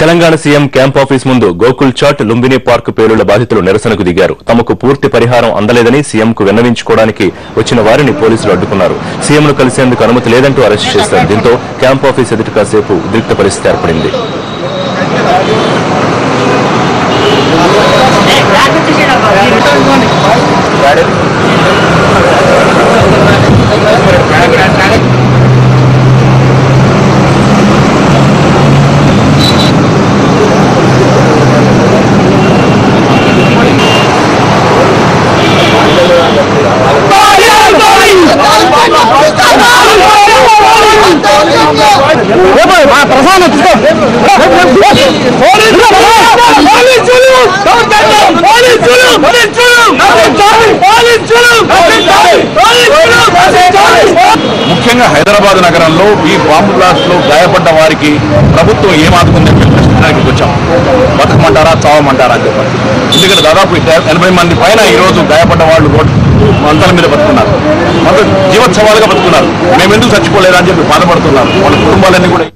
Telangana CM camp office ముందు Gokul chat Lumbini park పేలుళ్ల బాధితులు నిరసనకు దిగారు. తమకు పూర్తి పరిహారం అందలేదని సీఎంకు విన్నవించుకోవడానికి వచ్చిన వారిని పోలీసులు అడ్డుకున్నారు. సీఎంను కలిసేందుకు అనుమతి లేదంటూ అరెస్టు చేశారు. దీంతో క్యాంప్ ఆఫీస్ ఎదుట కాసేపు ఉద్రిక్త పరిస్థితి ఏర్పడింది. ముఖ్యంగా హైదరాబాద్ నగరంలో ఈ బాంబు బ్లాస్ట్ లో గాయపడ్డ వారికి ప్రభుత్వం ఏం ఆదుకుందని ప్రశ్నించడానికి వచ్చాం. బతకమంటారా చావమంటారా అని చెప్పండి. ఎందుకంటే దాదాపు 80 మంది పైన ఈ రోజు గాయపడ్డ వాళ్ళు మంటల మీద బతుకున్నారు. మొత్తం జీవోత్సవాలుగా బతుకున్నారు. మేమెందుకు చచ్చిపోలేదా అని చెప్పి బాధపడుతున్నారు. వాళ్ళ కుటుంబాలన్నీ కూడా